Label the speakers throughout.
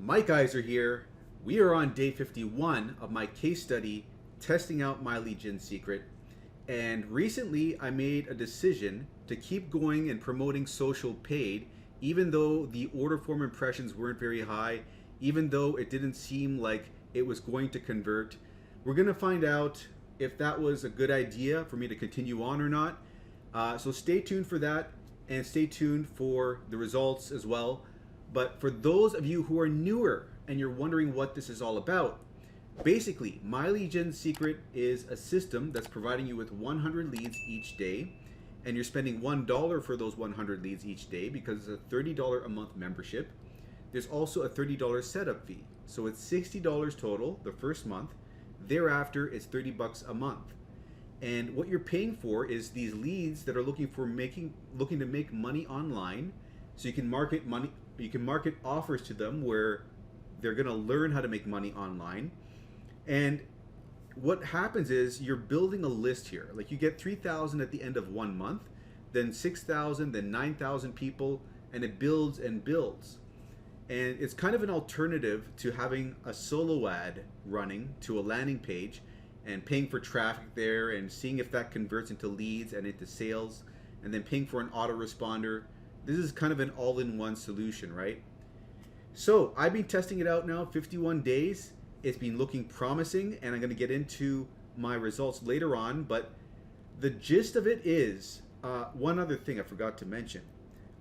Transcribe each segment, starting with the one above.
Speaker 1: Mike Iser here. We are on day 51 of my case study testing out my lead gen secret. And recently I made a decision to keep going and promoting social paid, even though the order form impressions weren't very high, even though it didn't seem like it was going to convert. We're going to find out if that was a good idea for me to continue on or not. So stay tuned for that, and stay tuned for the results as well. But for those of you who are newer and you're wondering what this is all about, basically, My Lead Gen Secret is a system that's providing you with 100 leads each day, and you're spending $1 for those 100 leads each day because it's a $30 a month membership. There's also a $30 setup fee. So it's $60 total the first month. Thereafter, it's $30 a month. And what you're paying for is these leads that are looking to make money online. So you can market offers to them where they're going to learn how to make money online. And what happens is you're building a list here. Like you get 3,000 at the end of 1 month, then 6,000, then 9,000 people, and it builds and builds. And it's kind of an alternative to having a solo ad running to a landing page and paying for traffic there and seeing if that converts into leads and into sales, and then paying for an autoresponder. This is kind of an all-in-one solution, right? So I've been testing it out now 51 days. It's been looking promising, and I'm going to get into my results later on. But the gist of it is, one other thing I forgot to mention.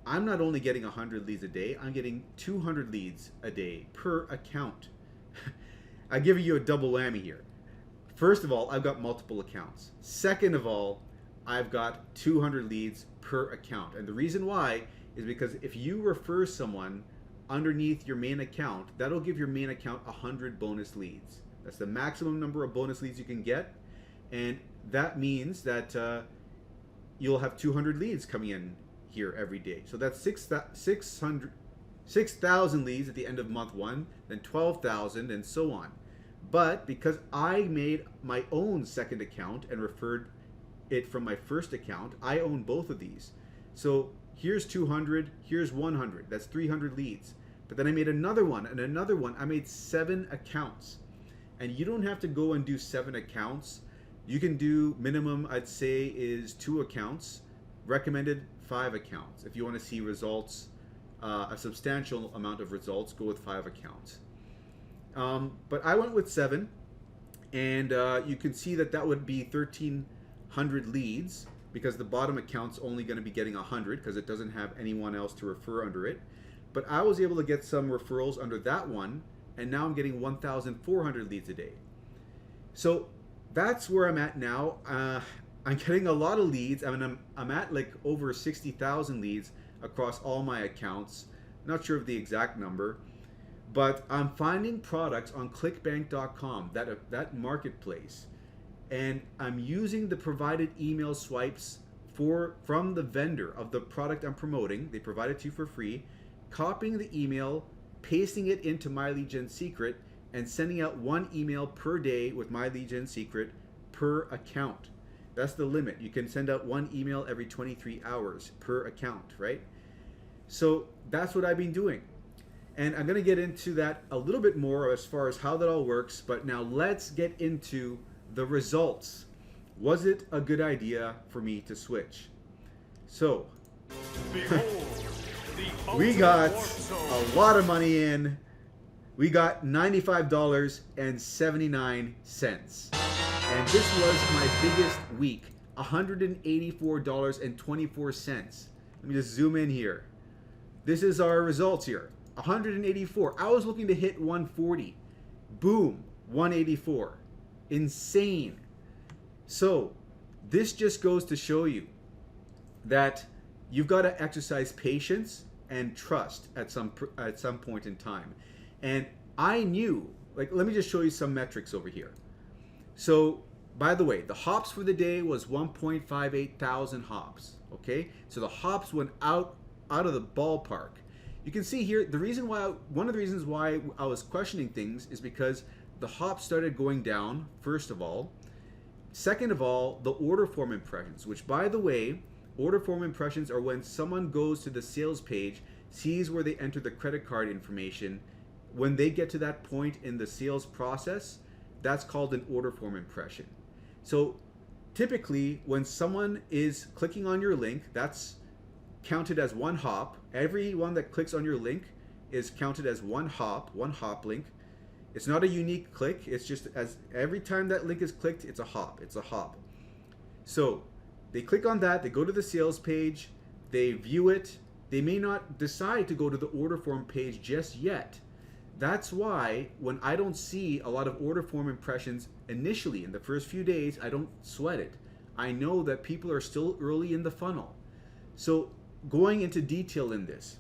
Speaker 1: I'm not only getting 100 leads a day, I'm getting 200 leads a day per account. I give you a double whammy here. First of all, I've got multiple accounts. Second of all, I've got 200 leads per account. And the reason why is because if you refer someone underneath your main account, that'll give your main account 100 bonus leads. That's the maximum number of bonus leads you can get. And that means that you'll have 200 leads coming in here every day. So that's 6,000 leads at the end of month 1, then 12,000, and so on. But because I made my own second account and referred it from my first account, I own both of these. So here's 200, here's 100, that's 300 leads. But then I made another one and another one. I made 7 accounts. And you don't have to go and do 7 accounts. You can do minimum, I'd say, is 2 accounts. Recommended 5 accounts. If you want to see results, a substantial amount of results, go with 5 accounts. But I went with 7, and you can see that would be 1,300 leads, because the bottom account's only going to be getting 100 because it doesn't have anyone else to refer under it. But I was able to get some referrals under that one, and now I'm getting 1,400 leads a day. So that's where I'm at now. I'm getting a lot of leads. I mean, I'm at like over 60,000 leads across all my accounts. Not sure of the exact number, but I'm finding products on Clickbank.com, that marketplace, and I'm using the provided email swipes from the vendor of the product I'm promoting. They provide it to you for free. Copying the email, pasting it into My Lead Gen Secret, and sending out 1 email per day with My Lead Gen Secret per account. That's the limit. You can send out 1 email every 23 hours per account, right? So that's what I've been doing. And I'm going to get into that a little bit more as far as how that all works. But now let's get into the results. Was it a good idea for me to switch? So we got a lot of money in. We got $95.79. And this was my biggest week, $184.24. Let me just zoom in here. This is our results here. 184. I was looking to hit 140. Boom, 184. Insane. So this just goes to show you that you've got to exercise patience and trust at some point in time. And I knew, like, let me just show you some metrics over here. So, by the way, the hops for the day was 1.58 thousand hops. Okay, so the hops went out of the ballpark. You can see here one of the reasons why I was questioning things is because the hops started going down, first of all. Second of all, the order form impressions, which, by the way, order form impressions are when someone goes to the sales page, sees where they enter the credit card information, when they get to that point in the sales process, that's called an order form impression. So typically when someone is clicking on your link, that's counted as one hop. Everyone that clicks on your link is counted as one hop link. It's not a unique click. It's just as every time that link is clicked, it's a hop. It's a hop. So they click on that, they go to the sales page, they view it. They may not decide to go to the order form page just yet. That's why when I don't see a lot of order form impressions initially in the first few days, I don't sweat it. I know that people are still early in the funnel. So going into detail in this,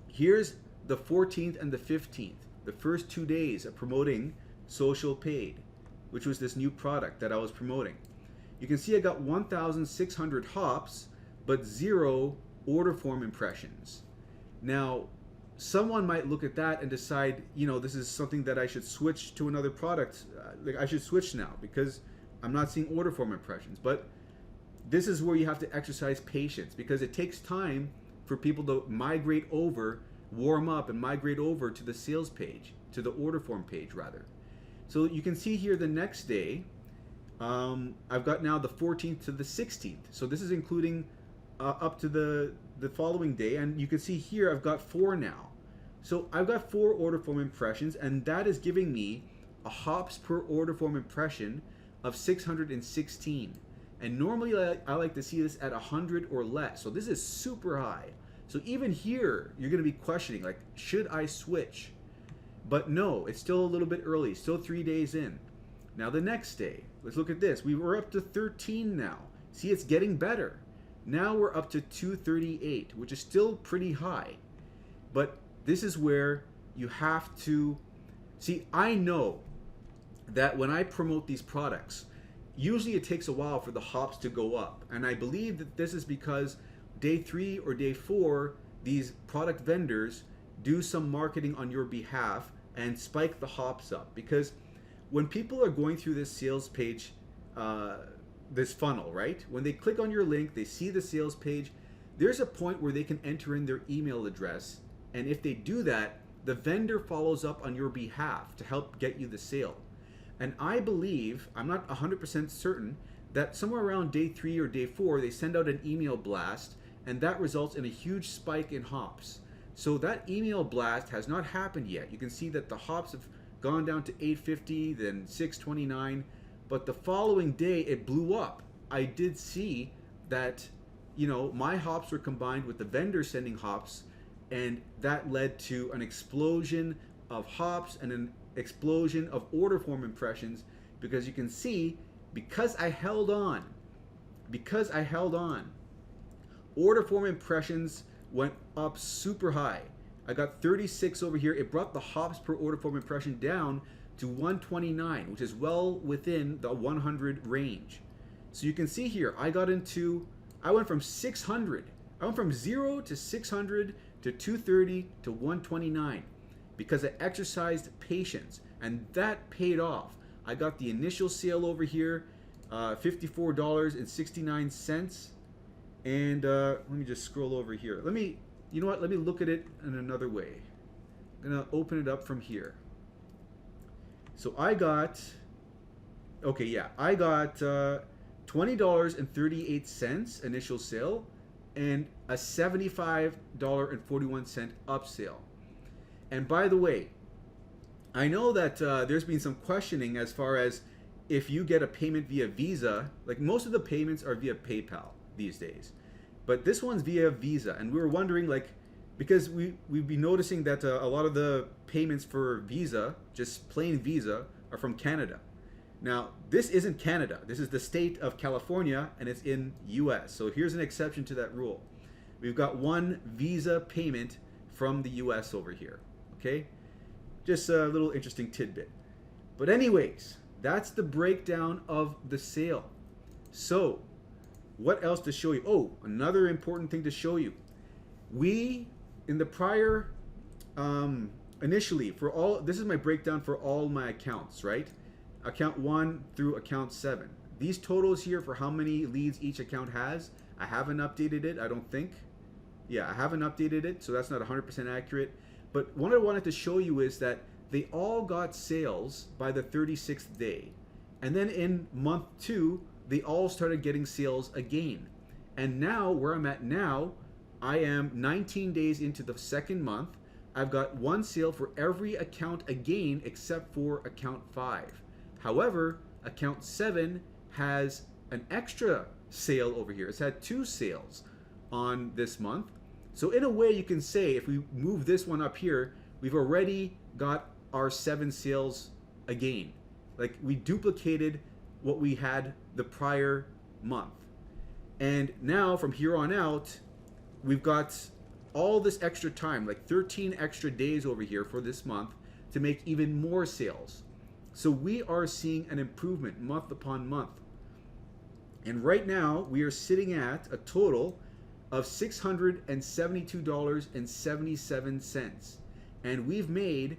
Speaker 1: here's the 14th and the 15th, the first 2 days of promoting social paid, which was this new product that I was promoting. You can see I got 1,600 hops, but 0 order form impressions. Now, someone might look at that and decide, this is something that I should switch to another product. I should switch now because I'm not seeing order form impressions. But this is where you have to exercise patience, because it takes time for people to migrate over, warm up and migrate over to the sales page, to the order form page rather. So you can see here the next day, I've got now the 14th to the 16th. So this is including up to the following day, and you can see here I've got 4 now. So I've got 4 order form impressions, and that is giving me a hops per order form impression of 616. And normally I like to see this at 100 or less. So this is super high. So even here, you're going to be questioning, like, should I switch? But no, it's still a little bit early, still 3 days in. Now the next day, let's look at this. We were up to 13 now. See, it's getting better. Now we're up to 238, which is still pretty high. But this is where you have to see. I know that when I promote these products, usually it takes a while for the hops to go up. And I believe that this is because day 3 or day 4, these product vendors do some marketing on your behalf and spike the hops up. Because when people are going through this sales page, this funnel, right? When they click on your link, they see the sales page, there's a point where they can enter in their email address. And if they do that, the vendor follows up on your behalf to help get you the sale. And I believe, I'm not 100% certain, that somewhere around day 3 or day 4, they send out an email blast, and that results in a huge spike in hops. So that email blast has not happened yet. You can see that the hops have gone down to 850, then 629, but the following day it blew up. I did see that, my hops were combined with the vendor sending hops, and that led to an explosion of hops and an explosion of order form impressions, because you can see, because I held on, order form impressions went up super high. I got 36 over here. It brought the hops per order form impression down to 129, which is well within the 100 range. So you can see here, I went from 600. I went from 0 to 600 to 230 to 129 because I exercised patience, and that paid off. I got the initial sale over here, $54.69. And let me just scroll over here. Let me look at it in another way. I'm gonna open it up from here. So I got $20.38 initial sale and a $75.41 upsale. And by the way, I know that there's been some questioning as far as if you get a payment via Visa. Like, most of the payments are via PayPal these days, but this one's via Visa, and we were wondering, like, because we've been noticing that a lot of the payments for Visa, just plain Visa, are from Canada. Now, this isn't Canada. This is the state of California, and it's in US. So here's an exception to that rule. We've got one Visa payment from the US over here, okay? Just a little interesting tidbit. But anyways, that's the breakdown of the sale. So what else to show you? Oh, another important thing to show you. We, in the prior, initially, this is my breakdown for all my accounts, right? Account 1 through account 7. These totals here for how many leads each account has, I haven't updated it, I don't think. Yeah, I haven't updated it, so that's not 100% accurate. But what I wanted to show you is that they all got sales by the 36th day. And then in month 2, they all started getting sales again. And now, where I'm at now, I am 19 days into the second month. I've got 1 sale for every account again except for account 5. However, account 7 has an extra sale over here. It's had 2 sales on this month. So in a way, you can say if we move this one up here, we've already got our 7 sales again. Like we duplicated what we had the prior month. And now from here on out, we've got all this extra time, like 13 extra days over here for this month to make even more sales. So we are seeing an improvement month upon month. And right now we are sitting at a total of $672.77. And we've made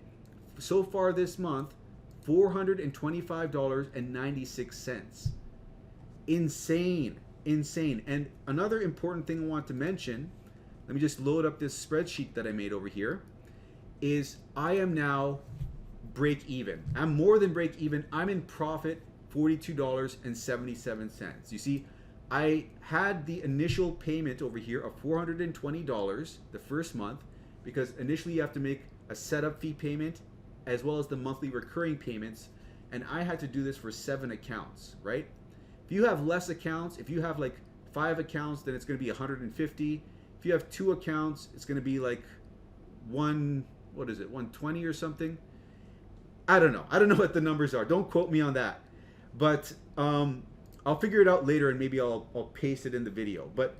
Speaker 1: so far this month $425.96. Insane. And another important thing I want to mention, let me just load up this spreadsheet that I made over here, is I am now break even. I'm more than break even. I'm in profit, $42.77. You see, I had the initial payment over here of $420 the first month, because initially you have to make a setup fee payment as well as the monthly recurring payments, and I had to do this for 7 accounts, right? If you have less accounts, if you have like 5 accounts, then it's going to be $150. If you have 2 accounts, it's going to be like 120 or something. I don't know what the numbers are. Don't quote me on that. But I'll figure it out later, and maybe I'll paste it in the video. But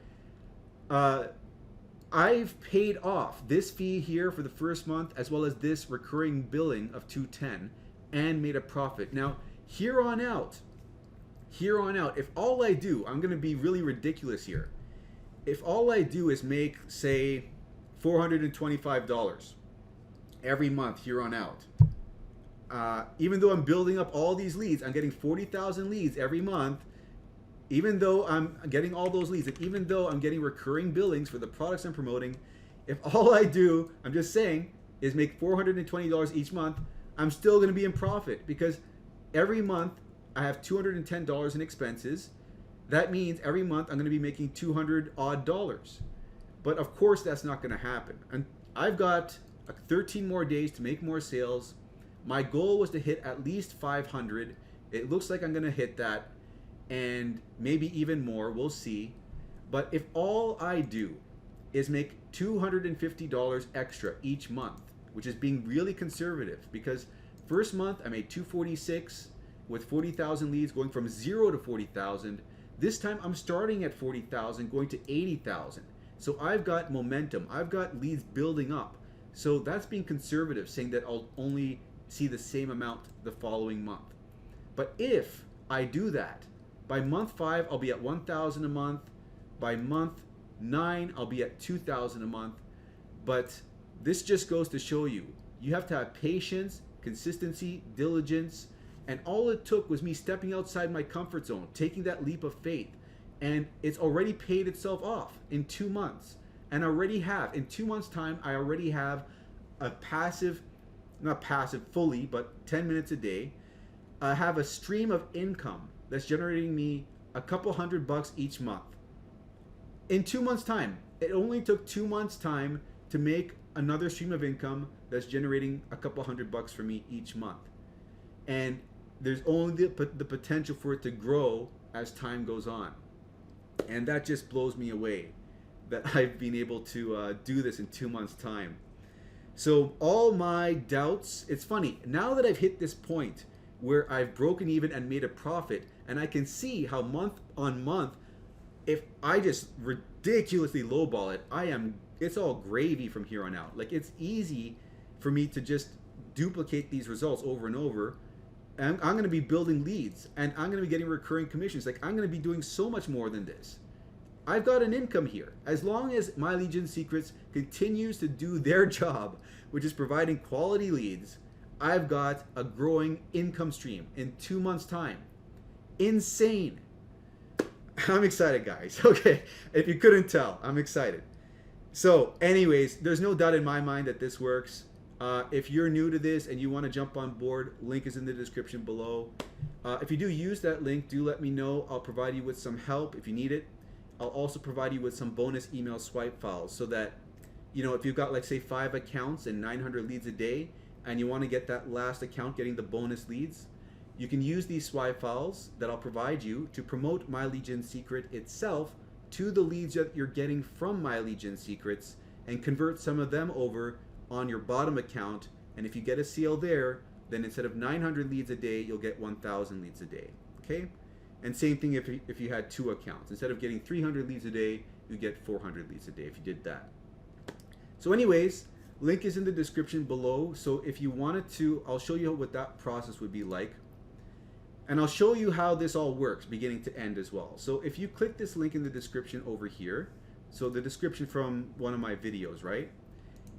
Speaker 1: I've paid off this fee here for the first month, as well as this recurring billing of $210, and made a profit. Now, here on out, if all I do, I'm going to be really ridiculous here. If all I do is make, say, $425 every month here on out, even though I'm building up all these leads, I'm getting 40,000 leads every month, even though I'm getting all those leads, and even though I'm getting recurring billings for the products I'm promoting, if all I do, I'm just saying, is make $420 each month, I'm still going to be in profit, because every month I have $210 in expenses. That means every month I'm going to be making $200 odd. But of course that's not going to happen. And I've got 13 more days to make more sales. My goal was to hit at least 500. It looks like I'm going to hit that, and maybe even more. We'll see. But if all I do is make $250 extra each month, which is being really conservative, because first month I made $246 with 40,000 leads, going from 0 to 40,000. This time I'm starting at 40,000, going to 80,000. So I've got momentum. I've got leads building up. So that's being conservative, saying that I'll only see the same amount the following month. But if I do that, by month 5, I'll be at 1,000 a month. By month 9, I'll be at 2,000 a month. But this just goes to show you, you have to have patience, consistency, diligence, and all it took was me stepping outside my comfort zone, taking that leap of faith, and it's already paid itself off in 2 months. And I already have, in 2 months' time, I already have a passive, not passive fully, but 10 minutes a day. I have a stream of income that's generating me a couple $100 each month. In 2 months' time, it only took 2 months' time to make another stream of income that's generating a couple $100 for me each month. And there's only the potential for it to grow as time goes on. And that just blows me away that I've been able to do this in 2 months' time. So all my doubts, it's funny, now that I've hit this point where I've broken even and made a profit, and I can see how month on month, if I just ridiculously lowball it, it's all gravy from here on out. Like, it's easy for me to just duplicate these results over and over. And I'm going to be building leads, and I'm going to be getting recurring commissions. Like, I'm going to be doing so much more than this. I've got an income here. As long as My Legion Secrets continues to do their job, which is providing quality leads, I've got a growing income stream in 2 months' time. Insane. I'm excited, guys. Okay, if you couldn't tell, I'm excited. So, anyways, there's no doubt in my mind that this works. If you're new to this and you want to jump on board, link is in the description below. If you do use that link, do let me know. I'll provide you with some help if you need it. I'll also provide you with some bonus email swipe files so that, you know, if you've got like say 5 accounts and 900 leads a day and you want to get that last account getting the bonus leads, you can use these swipe files that I'll provide you to promote My Lead Gen Secret itself to the leads that you're getting from My Lead Gen Secrets and convert some of them over on your bottom account. And if you get a sale there, then instead of 900 leads a day, you'll get 1,000 leads a day. Okay? And same thing if you had 2 accounts. Instead of getting 300 leads a day, you get 400 leads a day if you did that. So anyways, link is in the description below. So if you wanted to, I'll show you what that process would be like. And I'll show you how this all works beginning to end as well. So if you click this link in the description over here, so the description from one of my videos, right?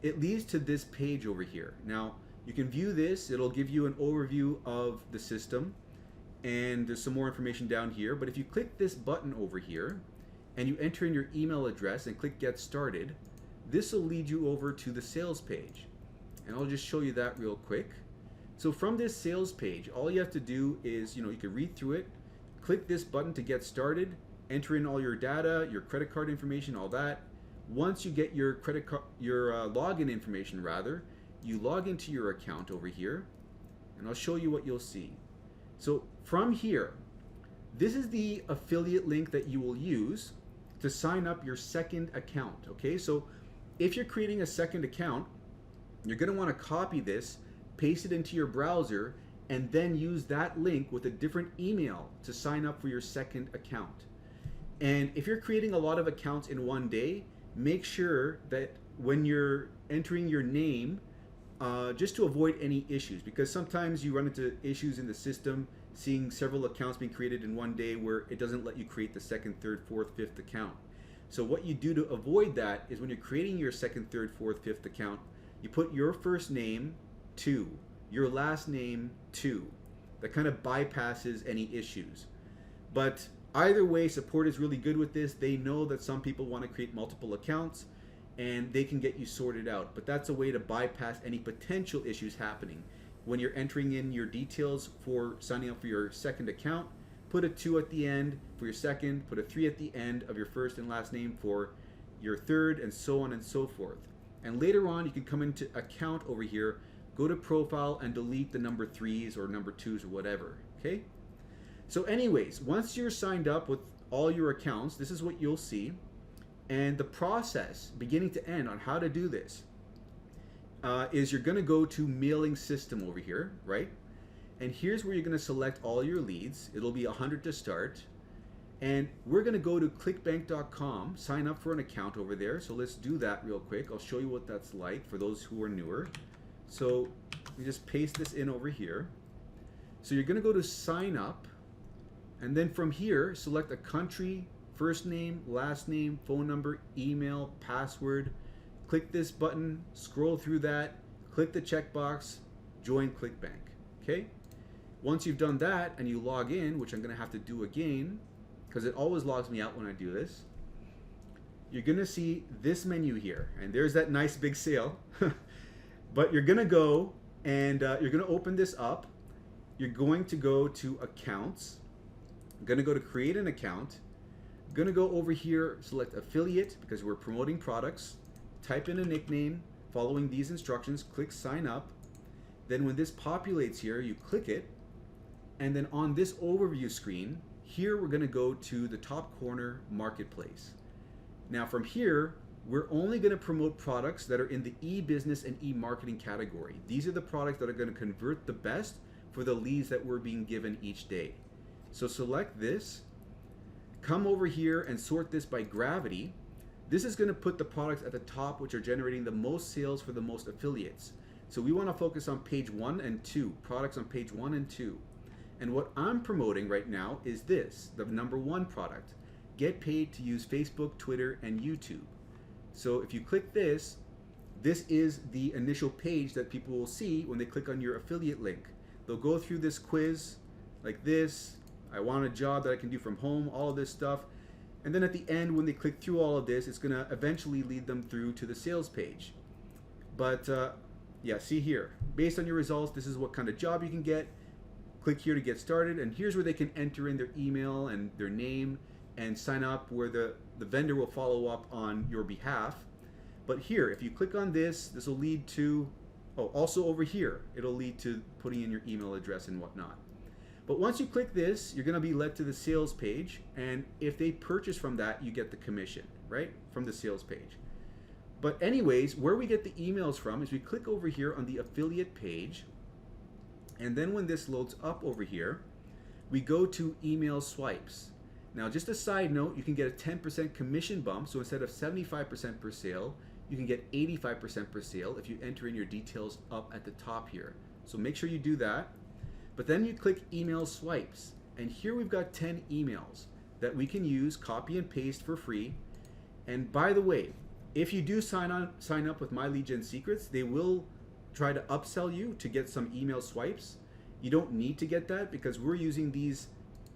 Speaker 1: It leads to this page over here. Now, you can view this. It'll give you an overview of the system. And there's some more information down here. But if you click this button over here and you enter in your email address and click Get Started, this will lead you over to the sales page. And I'll just show you that real quick. So from this sales page, all you have to do is, you can read through it, click this button to get started, enter in all your data, your credit card information, all that. Once you get your login information rather, you log into your account over here, and I'll show you what you'll see. So from here, this is the affiliate link that you will use to sign up your second account, okay? So if you're creating a second account, you're gonna wanna copy this, paste it into your browser, and then use that link with a different email to sign up for your second account. And if you're creating a lot of accounts in one day, make sure that when you're entering your name, just to avoid any issues, because sometimes you run into issues in the system seeing several accounts being created in one day where it doesn't let you create the second, third, fourth, fifth account. So what you do to avoid that is when you're creating your second, third, fourth, fifth account, you put your first name 2, your last name 2. That kind of bypasses any issues. But either way, support is really good with this. They know that some people want to create multiple accounts and they can get you sorted out. But that's a way to bypass any potential issues happening. When you're entering in your details for signing up for your second account, put a 2 at the end for your second, put a 3 at the end of your first and last name for your third, and so on and so forth. And later on, you can come into account over here, go to profile and delete the number 3s or number 2s or whatever, okay? So anyways, once you're signed up with all your accounts, this is what you'll see. And the process, beginning to end, on how to do this is you're gonna go to mailing system over here, right? And here's where you're gonna select all your leads. It'll be 100 to start. And we're gonna go to clickbank.com, sign up for an account over there. So let's do that real quick. I'll show you what that's like for those who are newer. So you just paste this in over here. So you're gonna go to sign up, and then from here, select a country, first name, last name, phone number, email, password. Click this button, scroll through that, click the checkbox, join Clickbank, okay? Once you've done that and you log in, which I'm gonna have to do again, because it always logs me out when I do this, you're gonna see this menu here, and there's that nice big sale. But you're gonna go and you're gonna open this up. You're going to go to accounts. I'm gonna go to create an account. I'm gonna go over here, select affiliate because we're promoting products. Type in a nickname, following these instructions, click sign up. Then when this populates here, you click it. And then on this overview screen, here we're gonna go to the top corner, marketplace. Now from here, we're only going to promote products that are in the e-business and e-marketing category. These are the products that are going to convert the best for the leads that we're being given each day. So select this, come over here and sort this by gravity. This is going to put the products at the top which are generating the most sales for the most affiliates. So we want to focus on page 1 and 2, products on page 1 and 2. And what I'm promoting right now is this, the number 1 product. Get paid to use Facebook, Twitter, and YouTube. So if you click this, this is the initial page that people will see when they click on your affiliate link. They'll go through this quiz like this. I want a job that I can do from home, all of this stuff. And then at the end, when they click through all of this, it's going to eventually lead them through to the sales page. But yeah, see here, based on your results, this is what kind of job you can get. Click here to get started, and here's where they can enter in their email and their name and sign up, where the vendor will follow up on your behalf. But here, if you click on this, this will lead to, oh, also over here, it'll lead to putting in your email address and whatnot. But once you click this, you're going to be led to the sales page, and if they purchase from that, you get the commission, right, from the sales page. But anyways, where we get the emails from is we click over here on the affiliate page, and then when this loads up over here, we go to email swipes. Now, just a side note, you can get a 10% commission bump, so instead of 75% per sale, you can get 85% per sale if you enter in your details up at the top here. So make sure you do that. But then you click email swipes, and here we've got 10 emails that we can use, copy and paste for free. And by the way, if you do sign up with My Lead Gen Secrets, they will try to upsell you to get some email swipes. You don't need to get that because we're using these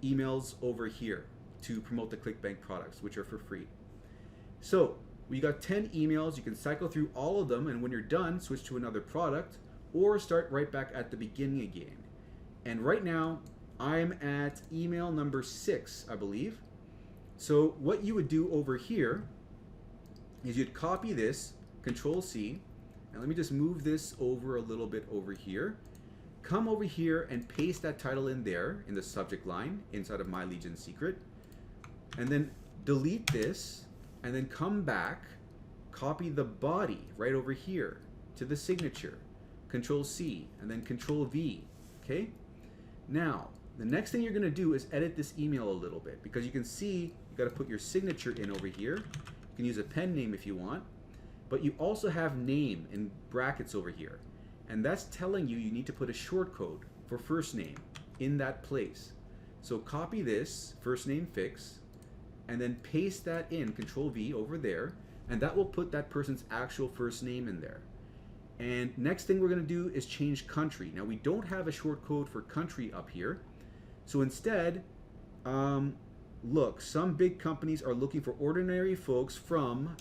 Speaker 1: emails over here to promote the Clickbank products, which are for free. So we got 10 emails. You can cycle through all of them, and when you're done, switch to another product or start right back at the beginning again. And right now, I'm at email number 6, I believe. So what you would do over here is you'd copy this, Control C, and let me just move this over a little bit over here. Come over here and paste that title in there in the subject line inside of My Lead Gen Secret. And then delete this, and then come back, copy the body right over here to the signature. Control C, and then Control V, okay? Now, the next thing you're gonna do is edit this email a little bit, because you can see you gotta put your signature in over here. You can use a pen name if you want, but you also have name in brackets over here. And that's telling you need to put a short code for first name in that place. So copy this, first name fix, and then paste that in, Control V over there, and that will put that person's actual first name in there. And next thing we're gonna do is change country. Now we don't have a short code for country up here. So instead, look, some big companies are looking for ordinary folks from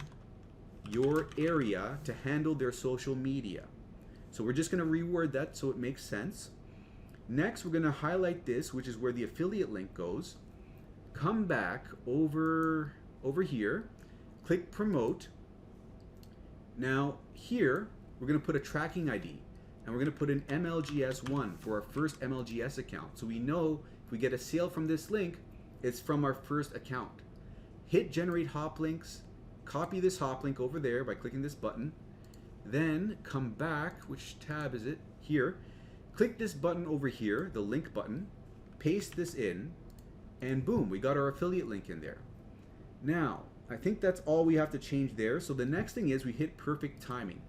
Speaker 1: your area to handle their social media. So we're just gonna reword that so it makes sense. Next, we're gonna highlight this, which is where the affiliate link goes. Come back over here, click promote. Now here, we're gonna put a tracking ID, and we're gonna put an MLGS1 for our first MLGS account. So we know if we get a sale from this link, it's from our first account. Hit generate hop links, copy this hop link over there by clicking this button, then come back, which tab is it? Here. Click this button over here, the link button, paste this in, and boom, we got our affiliate link in there. Now, I think that's all we have to change there. So the next thing is we hit perfect timing.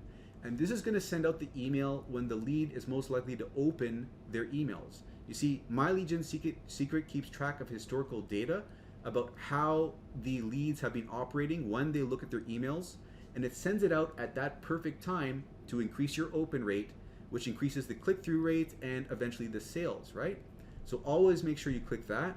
Speaker 1: And this is gonna send out the email when the lead is most likely to open their emails. You see, My Lead Gen Secret keeps track of historical data about how the leads have been operating when they look at their emails, and it sends it out at that perfect time to increase your open rate, which increases the click-through rate and eventually the sales, right? So always make sure you click that.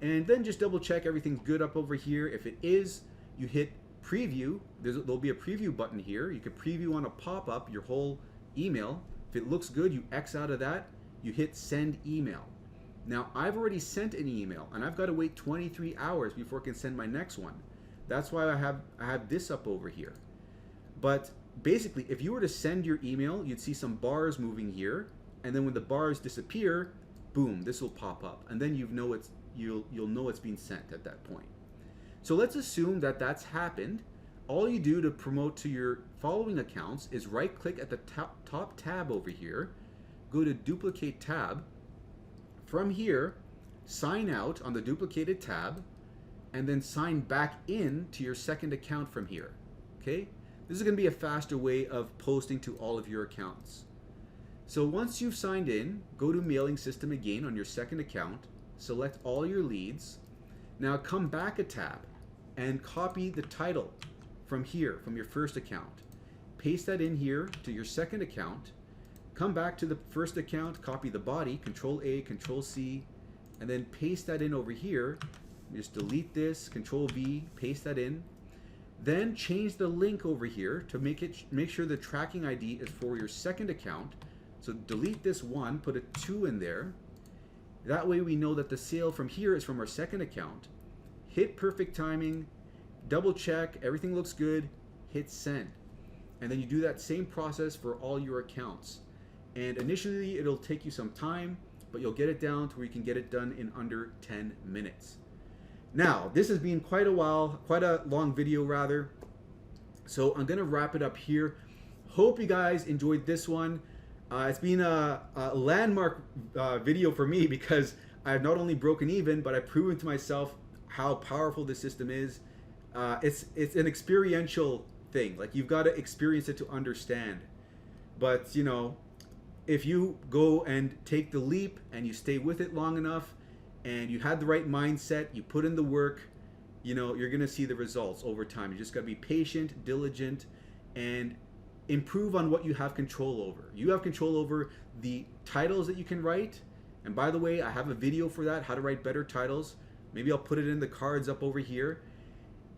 Speaker 1: And then just double check everything's good up over here. If it is, you hit preview. There'll be a preview button here. You can preview on a pop-up your whole email. If it looks good, you X out of that, you hit send email. Now I've already sent an email and I've got to wait 23 hours before I can send my next one. That's why I have this up over here. But basically, if you were to send your email, you'd see some bars moving here, and then when the bars disappear, boom, this will pop up, and then you'll know it's being sent at that point. So let's assume that that's happened. All you do to promote to your following accounts is right-click at the top tab over here, go to Duplicate Tab. From here, sign out on the duplicated tab, and then sign back in to your second account from here, okay? This is gonna be a faster way of posting to all of your accounts. So once you've signed in, go to Mailing System again on your second account, select all your leads. Now come back a tab and copy the title from here, from your first account. Paste that in here to your second account. Come back to the first account, copy the body, Control A, Control C, and then paste that in over here. Just delete this, Control V, paste that in. Then change the link over here to make sure the tracking ID is for your second account. So delete this one, put a 2 in there. That way we know that the sale from here is from our second account. Hit perfect timing, double check, everything looks good, hit send. And then you do that same process for all your accounts. And initially it'll take you some time, but you'll get it down to where you can get it done in under 10 minutes. Now, this has been quite a while, quite a long video rather. So I'm gonna wrap it up here. Hope you guys enjoyed this one. It's been a landmark video for me because I've not only broken even, but I've proven to myself how powerful this system is. It's an experiential thing. Like, you've got to experience it to understand. But you know, if you go and take the leap and you stay with it long enough and you had the right mindset, you put in the work, you know, you're gonna see the results over time. You just gotta be patient, diligent, and improve on what you have control over. You have control over the titles that you can write. And by the way, I have a video for that, how to write better titles. Maybe I'll put it in the cards up over here.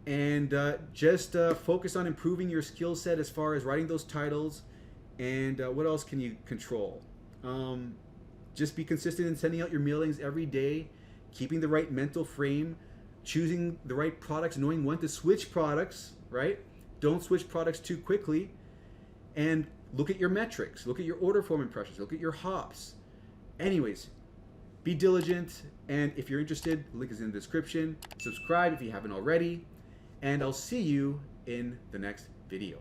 Speaker 1: And just focus on improving your skill set as far as writing those titles. And what else can you control? Just be consistent in sending out your mailings every day, keeping the right mental frame, choosing the right products, knowing when to switch products, right? Don't switch products too quickly. And look at your metrics, look at your order form impressions, look at your hops. Anyways, be diligent, and if you're interested, the link is in the description. Subscribe if you haven't already, and I'll see you in the next video.